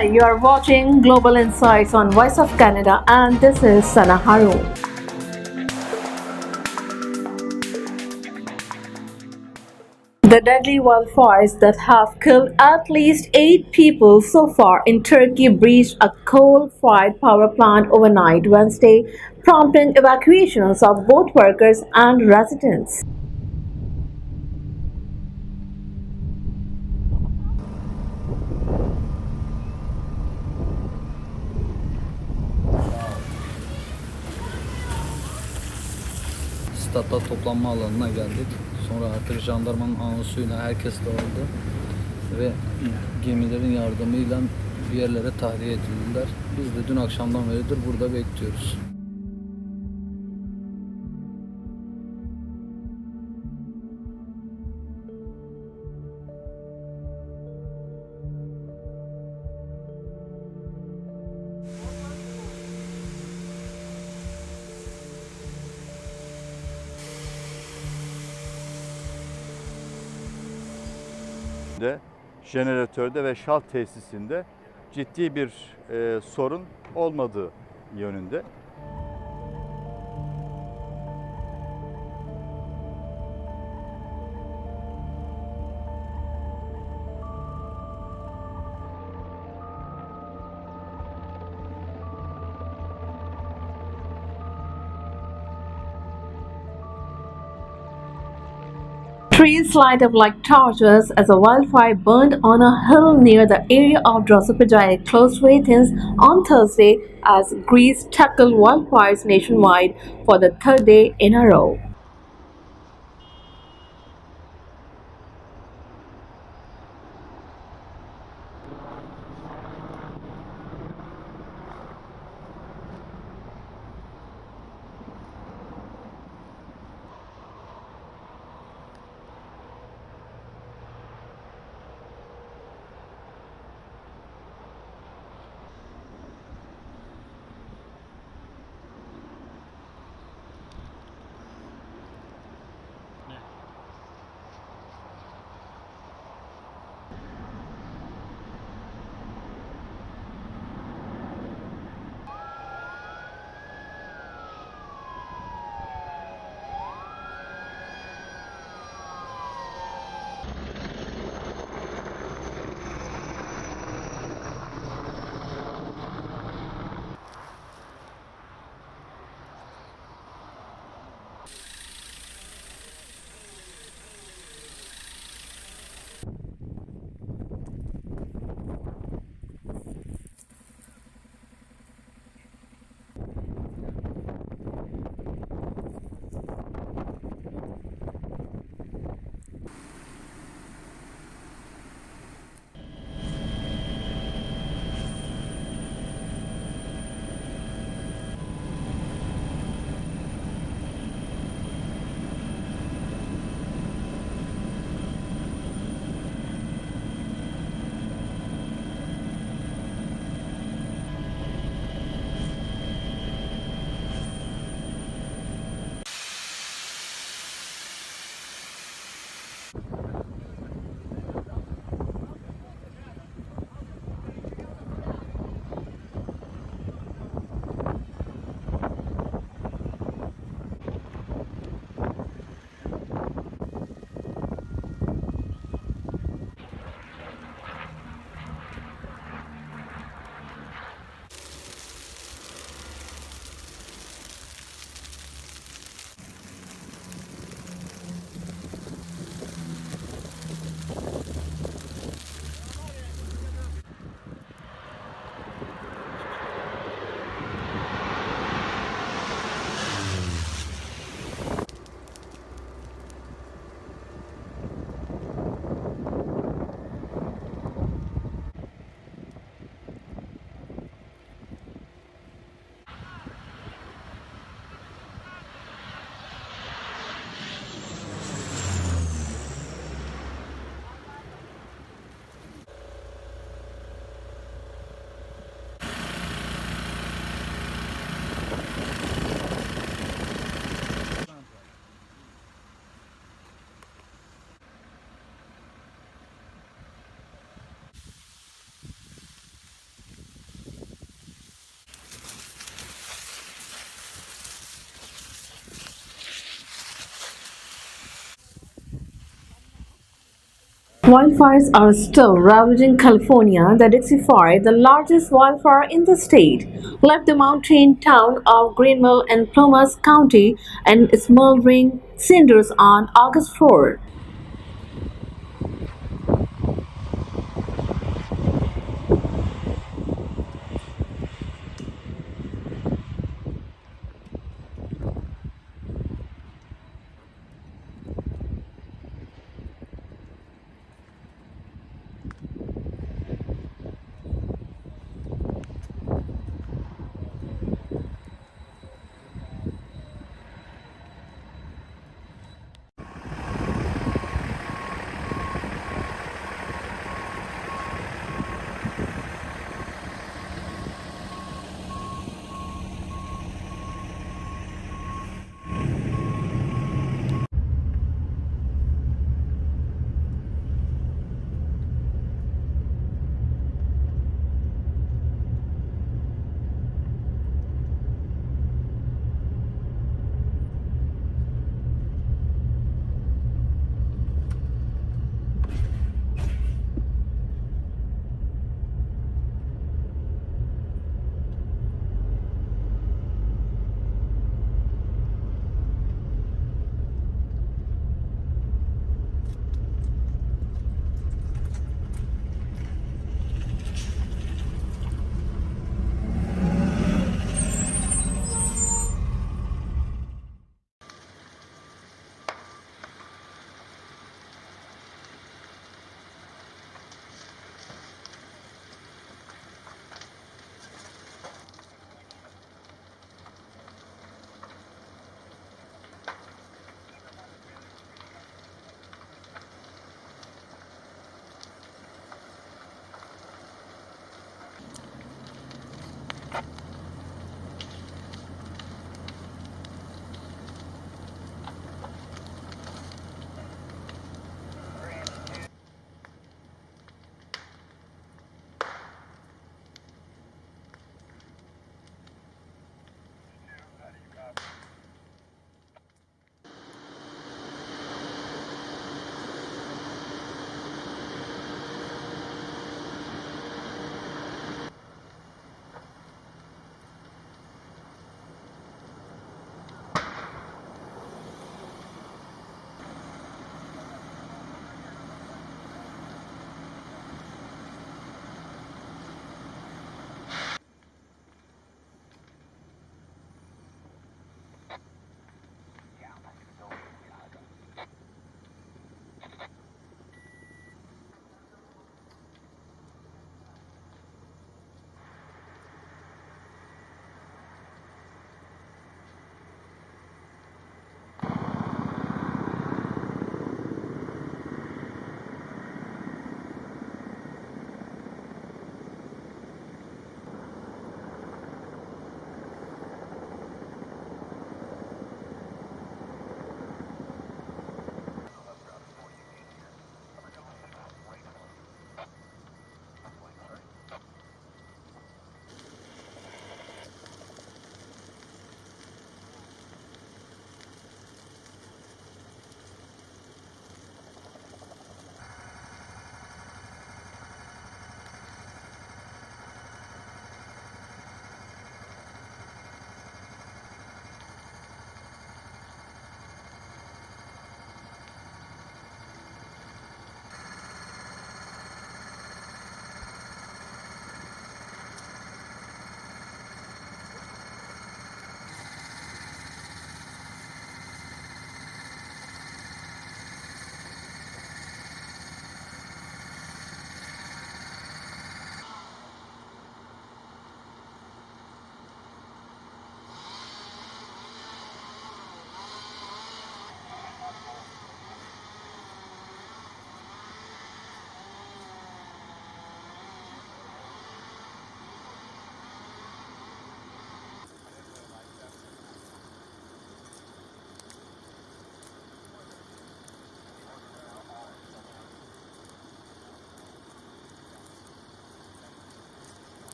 Hi, you are watching Global Insights on Voice of Canada, and this is Sana Haroon. The deadly wildfires that have killed at least 8 people so far in Turkey breached a coal-fired power plant overnight Wednesday, prompting evacuations of both workers and residents. Statta toplanma alanına geldik. Sonra artık jandarmanın anonsuyla herkes dağıldı ve gemilerin yardımıyla bir yerlere tahliye edildiler. Biz de dün akşamdan beridir burada bekliyoruz. de jeneratörde ve şalt tesisinde ciddi bir sorun olmadığı yönünde. Trees light up like torches as a wildfire burned on a hill near the area of Drosophila close to Athens on Thursday as Greece tackled wildfires nationwide for the third day in a row. Wildfires are still ravaging California. The Dixie Fire, the largest wildfire in the state, left the mountain town of Greenville in Plumas County in smoldering cinders on August 4.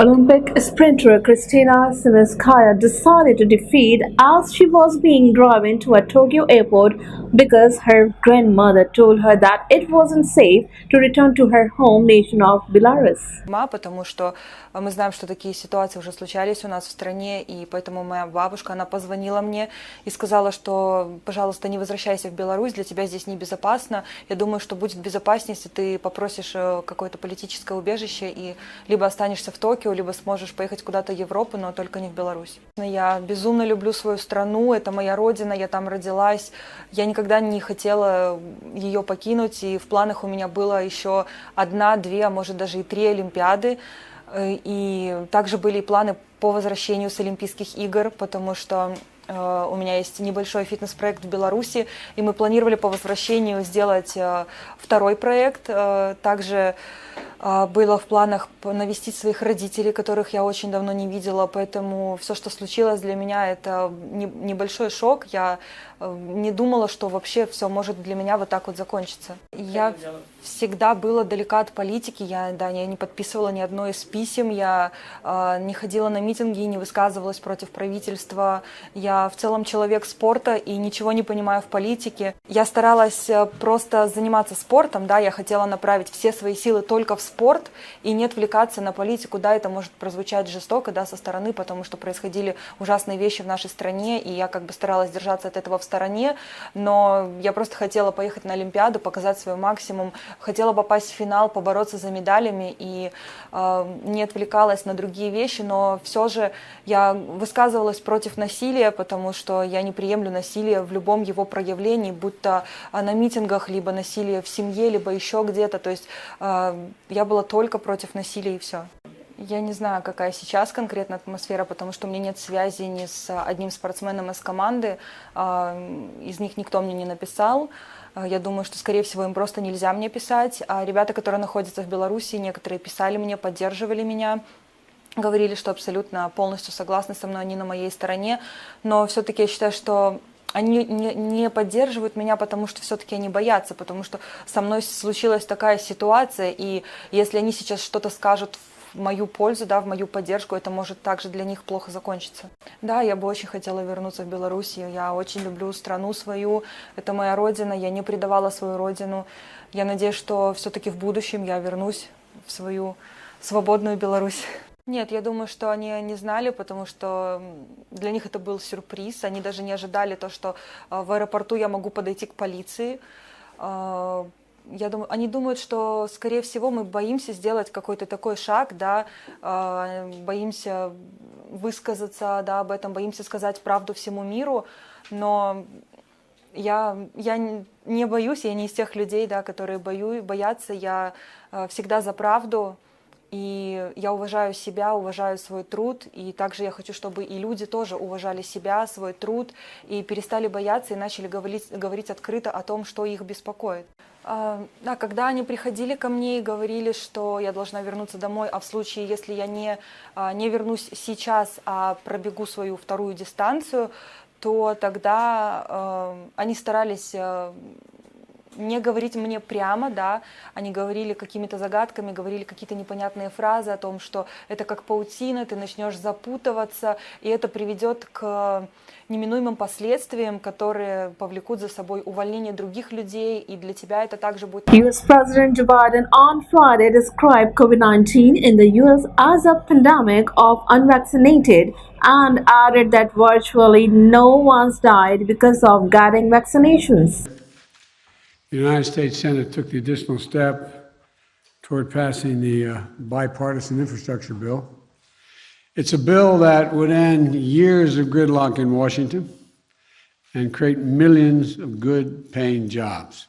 Olympic sprinter Kristina Simenskaya decided to defeat as she was being driven to a Tokyo airport because her grandmother told her that it wasn't safe to return to her home nation of Belarus. Потому что мы знаем, что такие ситуации уже случались у нас в стране, и поэтому моя бабушка, она позвонила мне и сказала, что, пожалуйста, не возвращайся в Беларусь, для тебя здесь небезопасно. Я думаю, что будет безопаснее, если ты попросишь какое-то политическое убежище и либо останешься в Токио, либо сможешь поехать куда-то в Европу, но только не в Беларусь. Я безумно люблю свою страну, это моя родина, я там родилась. Я никогда не хотела ее покинуть, и в планах у меня было еще 1, 2, а может даже и 3 Олимпиады. И также были планы по возвращению с Олимпийских игр, потому что у меня есть небольшой фитнес-проект в Беларуси, и мы планировали по возвращению сделать 2-й проект. Также было в планах навестить своих родителей, которых я очень давно не видела, поэтому все, что случилось для меня, это небольшой шок. Я не думала, что вообще все может для меня вот так вот закончиться. Я всегда была далека от политики, я не подписывала ни одно из писем, я не ходила на митинги, не высказывалась против правительства. Я в целом человек спорта и ничего не понимаю в политике. Я старалась просто заниматься спортом, я хотела направить все свои силы только в спорт и не отвлекаться на политику. Да, это может прозвучать жестоко, со стороны, потому что происходили ужасные вещи в нашей стране, и я старалась держаться от этого в стороне, но я просто хотела поехать на Олимпиаду, показать свой максимум, хотела попасть в финал, побороться за медалями и не отвлекалась на другие вещи, но все же я высказывалась против насилия, потому что я не приемлю насилие в любом его проявлении, будь то на митингах, либо насилие в семье, либо еще где-то, то есть я была только против насилия и все. Я не знаю, какая сейчас конкретно атмосфера, потому что у меня нет связи ни с одним спортсменом из команды, из них никто мне не написал. Я думаю, что, скорее всего, им просто нельзя мне писать. А ребята, которые находятся в Беларуси, некоторые писали мне, поддерживали меня, говорили, что абсолютно полностью согласны со мной, они на моей стороне. Но все-таки я считаю, что они не поддерживают меня, потому что все-таки они боятся, потому что со мной случилась такая ситуация, и если они сейчас что-то скажут в мою пользу, в мою поддержку, это может также для них плохо закончиться. Да, я бы очень хотела вернуться в Беларусь, я очень люблю страну свою, это моя родина, я не предавала свою родину. Я надеюсь, что все-таки в будущем я вернусь в свою свободную Беларусь. Нет, я думаю, что они не знали, потому что для них это был сюрприз. Они даже не ожидали то, что в аэропорту я могу подойти к полиции. Я думаю, они думают, что, скорее всего, мы боимся сделать какой-то такой шаг, боимся высказаться, об этом, боимся сказать правду всему миру. Но я не боюсь, я не из тех людей, которые боятся. Я всегда за правду. И я уважаю себя, уважаю свой труд, и также я хочу, чтобы и люди тоже уважали себя, свой труд, и перестали бояться, и начали говорить открыто о том, что их беспокоит. Когда они приходили ко мне и говорили, что я должна вернуться домой, а в случае, если я не вернусь сейчас, а пробегу свою 2-ю дистанцию, то тогда они старались не говорить мне прямо, они говорили какими-то загадками, говорили какие-то непонятные фразы о том, что это как паутина, ты начнешь запутываться, и это приведет к неминуемым последствиям, которые повлекут за собой увольнение других людей, и для тебя это также будет... US President Joe Biden on Friday described COVID-19 in the US as a pandemic of unvaccinated and added that virtually no one's died because of getting vaccinations. The United States Senate took the additional step toward passing the bipartisan infrastructure bill. It's a bill that would end years of gridlock in Washington and create millions of good-paying jobs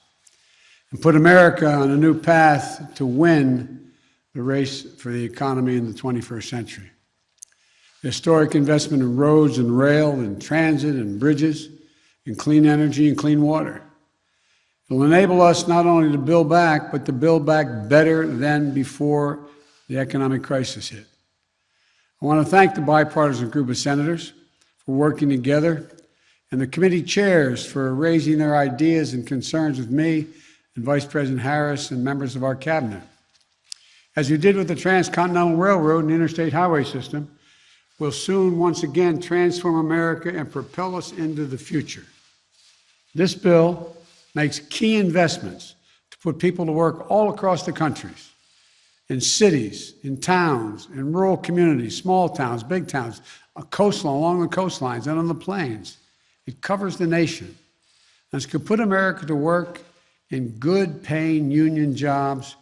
and put America on a new path to win the race for the economy in the 21st century. The historic investment in roads and rail and transit and bridges, in clean energy and clean water. It will enable us not only to build back, but to build back better than before the economic crisis hit. I want to thank the bipartisan group of senators for working together and the committee chairs for raising their ideas and concerns with me and Vice President Harris and members of our cabinet. As we did with the Transcontinental Railroad and Interstate Highway System, will soon once again transform America and propel us into the future. This bill makes key investments to put people to work all across the countries, in cities, in towns, in rural communities, small towns, big towns, along the coastlines and on the plains. It covers the nation. And it's going to put America to work in good paying union jobs,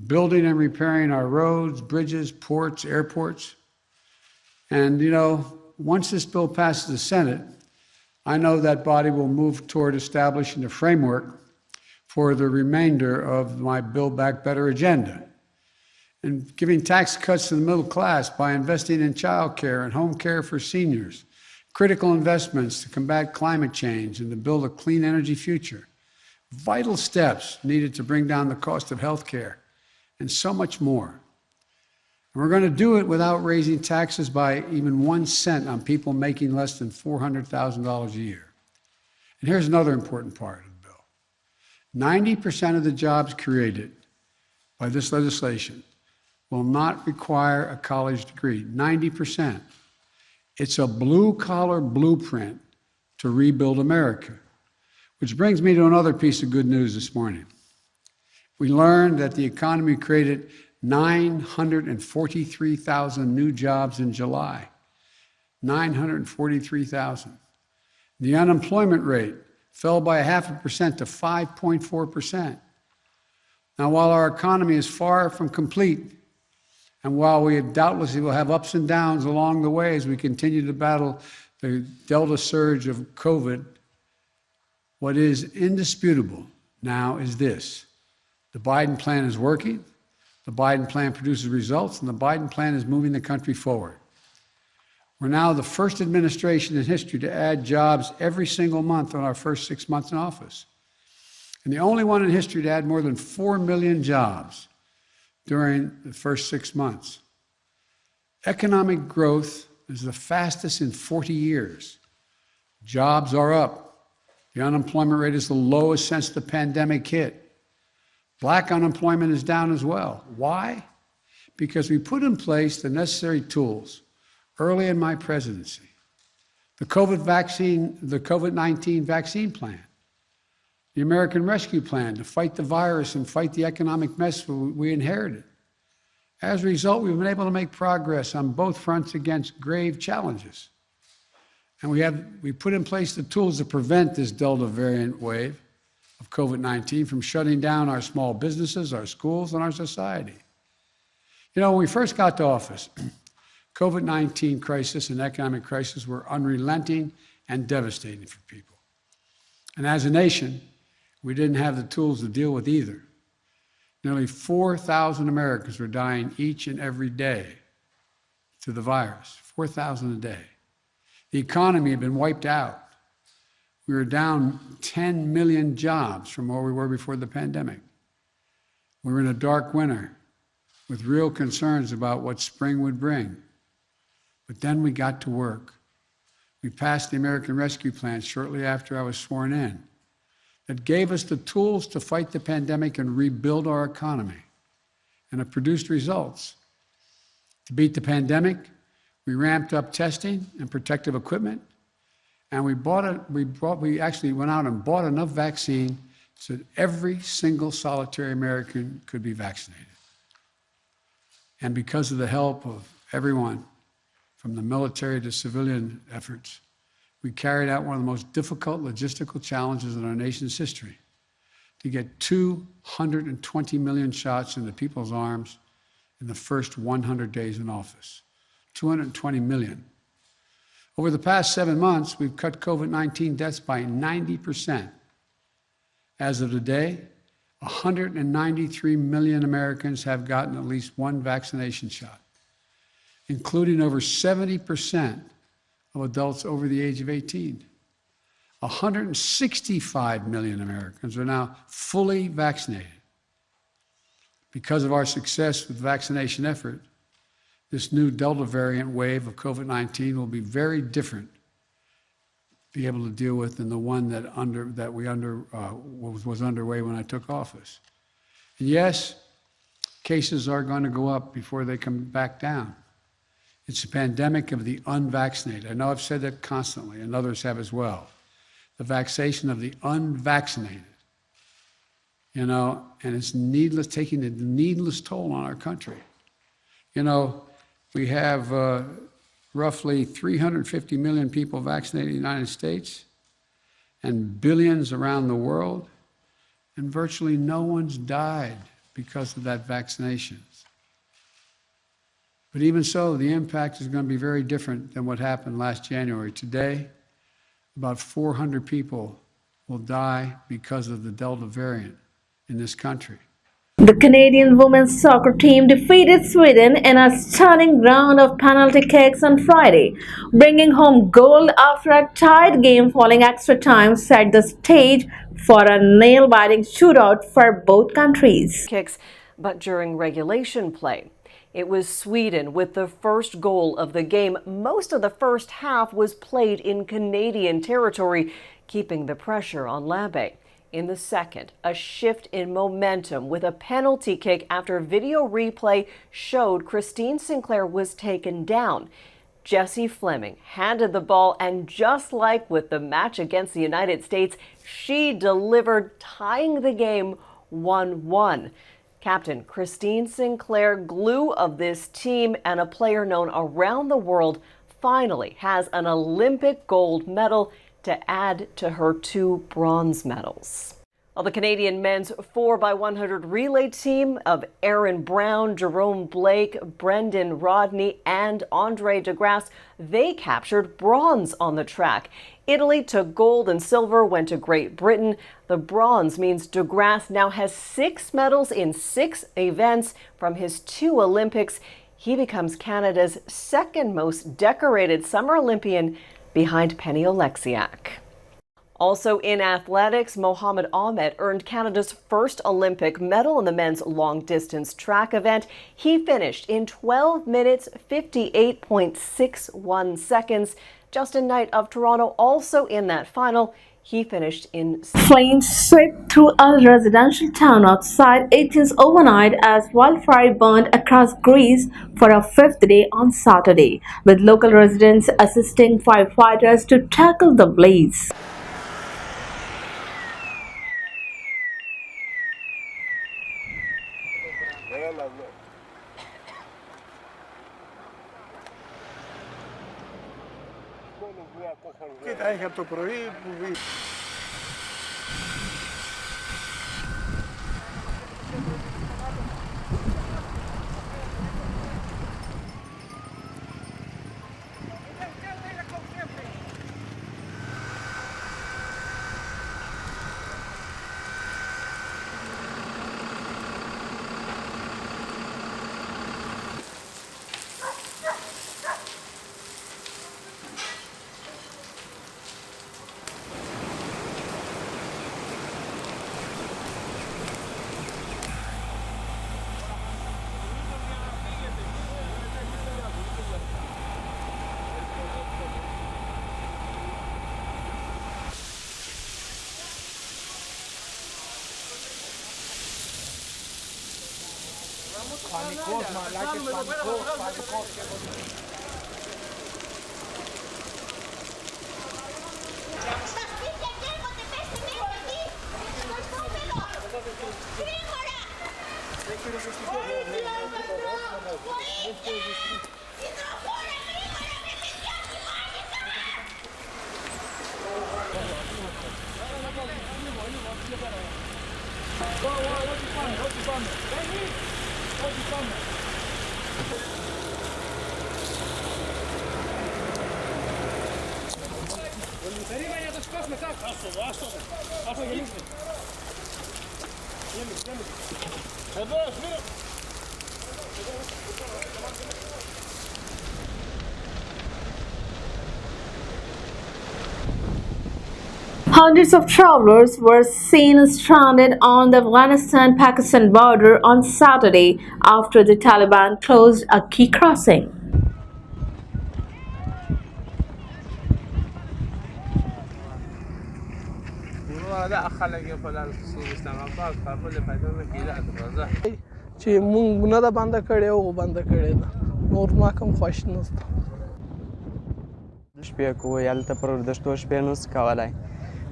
building and repairing our roads, bridges, ports, airports. And, once this bill passes the Senate, I know that body will move toward establishing a framework for the remainder of my Build Back Better agenda, and giving tax cuts to the middle class by investing in child care and home care for seniors, critical investments to combat climate change and to build a clean energy future, vital steps needed to bring down the cost of health care, and so much more. And we're going to do it without raising taxes by even 1 cent on people making less than $400,000 a year. And here's another important part of the bill. 90% of the jobs created by this legislation will not require a college degree. 90%. It's a blue-collar blueprint to rebuild America. Which brings me to another piece of good news this morning. We learned that the economy created 943,000 new jobs in July. 943,000. The unemployment rate fell by 0.5% to 5.4%. Now, while our economy is far from complete, and while we doubtlessly will have ups and downs along the way as we continue to battle the Delta surge of COVID, what is indisputable now is this: the Biden plan is working, the Biden plan produces results, and the Biden plan is moving the country forward. We're now the first administration in history to add jobs every single month in our first 6 months in office, and the only one in history to add more than 4 million jobs during the first 6 months. Economic growth is the fastest in 40 years. Jobs are up. The unemployment rate is the lowest since the pandemic hit. Black unemployment is down as well. Why? Because we put in place the necessary tools early in my presidency. The COVID-19 vaccine plan, the American Rescue Plan to fight the virus and fight the economic mess we inherited. As a result, we've been able to make progress on both fronts against grave challenges. And we put in place the tools to prevent this Delta variant wave of COVID-19 from shutting down our small businesses, our schools, and our society. When we first got to office, COVID-19 crisis and economic crisis were unrelenting and devastating for people. And as a nation, we didn't have the tools to deal with either. Nearly 4,000 Americans were dying each and every day to the virus, 4,000 a day. The economy had been wiped out. We were down 10 million jobs from where we were before the pandemic. We were in a dark winter with real concerns about what spring would bring. But then we got to work. We passed the American Rescue Plan shortly after I was sworn in that gave us the tools to fight the pandemic and rebuild our economy, and it produced results. To beat the pandemic, we ramped up testing and protective equipment, and we actually went out and bought enough vaccine so that every single solitary American could be vaccinated. And because of the help of everyone, from the military to civilian efforts, we carried out one of the most difficult logistical challenges in our nation's history: to get 220 million shots into people's arms in the first 100 days in office. 220 million. Over the past 7 months, we've cut COVID-19 deaths by 90%. As of today, 193 million Americans have gotten at least one vaccination shot, including over 70% of adults over the age of 18. 165 million Americans are now fully vaccinated. Because of our success with vaccination effort, this new Delta variant wave of COVID-19 will be very different to be able to deal with than the one that was underway when I took office. And yes, cases are going to go up before they come back down. It's a pandemic of the unvaccinated. I know I've said that constantly, and others have as well. The vaccination of the unvaccinated, and it's needless, taking a needless toll on our country. We have roughly 350 million people vaccinated in the United States and billions around the world, and virtually no one's died because of that vaccination. But even so, the impact is going to be very different than what happened last January. Today, about 400 people will die because of the Delta variant in this country. The Canadian women's soccer team defeated Sweden in a stunning round of penalty kicks on Friday, bringing home gold after a tight game following extra time set the stage for a nail-biting shootout for both countries. Kicks, but during regulation play. It was Sweden with the first goal of the game. Most of the first half was played in Canadian territory, keeping the pressure on Labe. In the second, a shift in momentum with a penalty kick after video replay showed Christine Sinclair was taken down. Jessie Fleming handed the ball, and just like with the match against the United States, she delivered, tying the game 1-1. Captain Christine Sinclair, glue of this team and a player known around the world, finally has an Olympic gold medal to add to her 2 bronze medals. Well, the Canadian men's 4x100 relay team of Aaron Brown, Jerome Blake, Brendan Rodney, and Andre DeGrasse, they captured bronze on the track. Italy took gold and silver went to Great Britain. The bronze means DeGrasse now has 6 medals in 6 events from his 2 Olympics. He becomes Canada's second most decorated Summer Olympian behind Penny Oleksiak. Also in athletics, Mohamed Ahmed earned Canada's first Olympic medal in the men's long-distance track event. He finished in 12 minutes, 58.61 seconds. Justin Knight of Toronto also in that final. He finished in... Flames swept through a residential town outside Athens overnight as wildfire burned across Greece for a 5th day on Saturday, with local residents assisting firefighters to tackle the blaze. Κοίτα, έχει από το πρωί που πανικός, μαλάκες, πανικός. Στα σπίτια καίγονται, πέστε μέσα εκεί, στο υπόβελο. Γρήγορα. Βοήθεια, βοήθεια. Υδροφόρα, γρήγορα, με παιδιά, κοιμάνικα. Ό,τι πάμε. Περίμενε να το σκάσουμε κάτω. Άστο, γελίστε. Εδώ, σμύρω. Hundreds of travelers were seen stranded on the Afghanistan-Pakistan border on Saturday after the Taliban closed a key crossing. چې مونږ نه ده بنده کړې او بنده کړې ده نور ما کوم خوښ نشته شپې کوو هلته پر دښتو شپې نشو کولی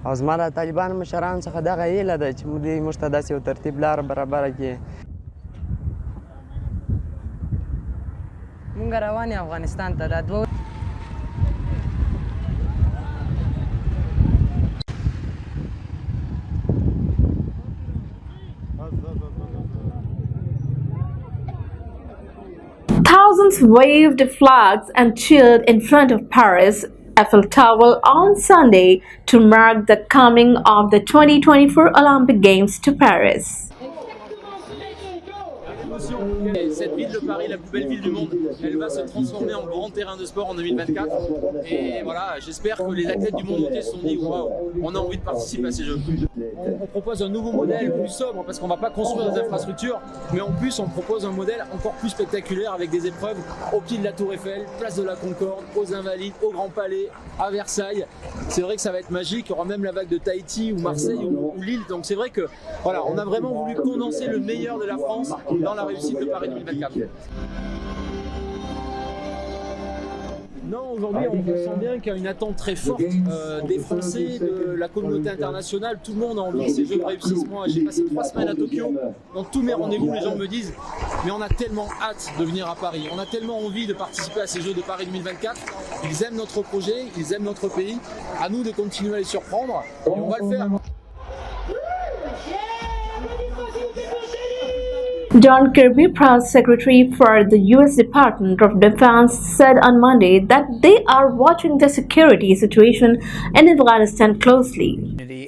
او زما د طالبانو مشرانو څخه دغه هیله ده چې دوی موږ ته داسې یو ترتیب لاره برابره کړي مونږ روان یو افغانستان ته دا دوه Thousands waved flags and cheered in front of Paris Eiffel Tower on Sunday to mark the coming of the 2024 Olympic Games to Paris. Cette ville de Paris, la plus belle ville du monde, elle va se transformer en grand terrain de sport en 2024. Et voilà, j'espère que les athlètes du monde entier se sont dit waouh, on a envie de participer à ces Jeux. On propose un nouveau modèle plus sobre parce qu'on ne va pas construire des infrastructures, mais en plus on propose un modèle encore plus spectaculaire avec des épreuves au pied de la Tour Eiffel, place de la Concorde, aux Invalides, au Grand Palais, à Versailles. C'est vrai que ça va être magique. Il y aura même la vague de Tahiti ou Marseille ou Lille. Donc c'est vrai que voilà, on a vraiment voulu condenser le meilleur de la France dans la réussite de Paris 2024. Non, aujourd'hui, on sent bien qu'il y a une attente très forte des Français, de la communauté internationale. Tout le monde a envie que ces Jeux réussissent. Moi, j'ai passé 3 semaines à Tokyo. Dans tous mes rendez-vous, les gens me disent mais on a tellement hâte de venir à Paris. On a tellement envie de participer à ces Jeux de Paris 2024. Ils aiment notre projet, ils aiment notre pays. À nous de continuer à les surprendre et on va le faire. John Kirby, Press Secretary for the U.S. Department of Defense, said on Monday that they are watching the security situation in Afghanistan closely.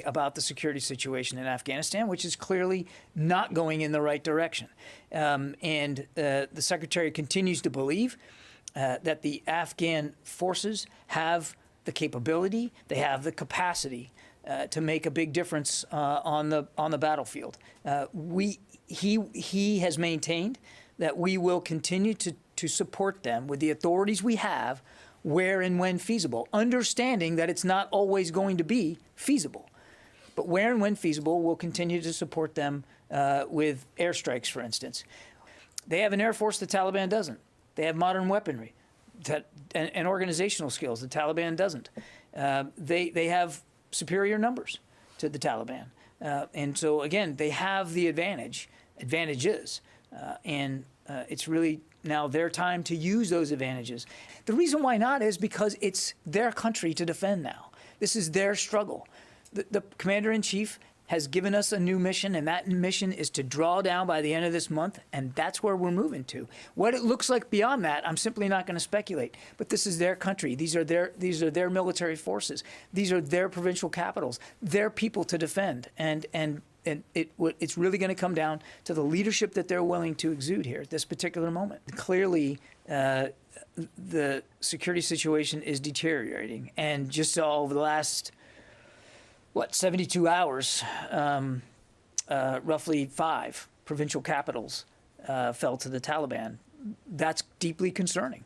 About the security situation in Afghanistan, which is clearly not going in the right direction. The Secretary continues to believe that the Afghan forces have the capability, they have the capacity to make a big difference on the battlefield. He has maintained that we will continue to support them with the authorities we have where and when feasible, understanding that it's not always going to be feasible. But where and when feasible, we'll continue to support them with airstrikes, for instance. They have an air force the Taliban doesn't. They have modern weaponry and organizational skills the Taliban doesn't. They have superior numbers to the Taliban. And so, again, they have the advantages. It's really now their time to use those advantages. The reason why not is because it's their country to defend now. This is their struggle. The Commander-in-Chief has given us a new mission, and that mission is to draw down by the end of this month, and that's where we're moving to. What it looks like beyond that, I'm simply not going to speculate. But this is their country. These are their military forces. These are their provincial capitals, their people to defend, and it's really going to come down to the leadership that they're willing to exude here at this particular moment. Clearly, the security situation is deteriorating, and just over the last 72 hours, roughly 5 provincial capitals fell to the Taliban. That's deeply concerning.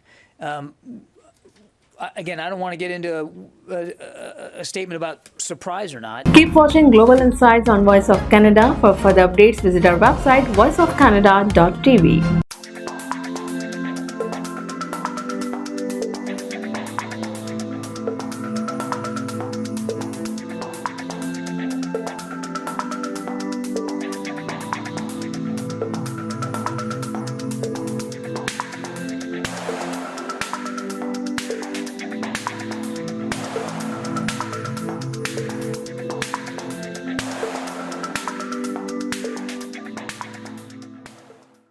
Again, I don't want to get into a statement about surprise or not. Keep watching Global Insights on Voice of Canada. For further updates, visit our website voiceofcanada.tv.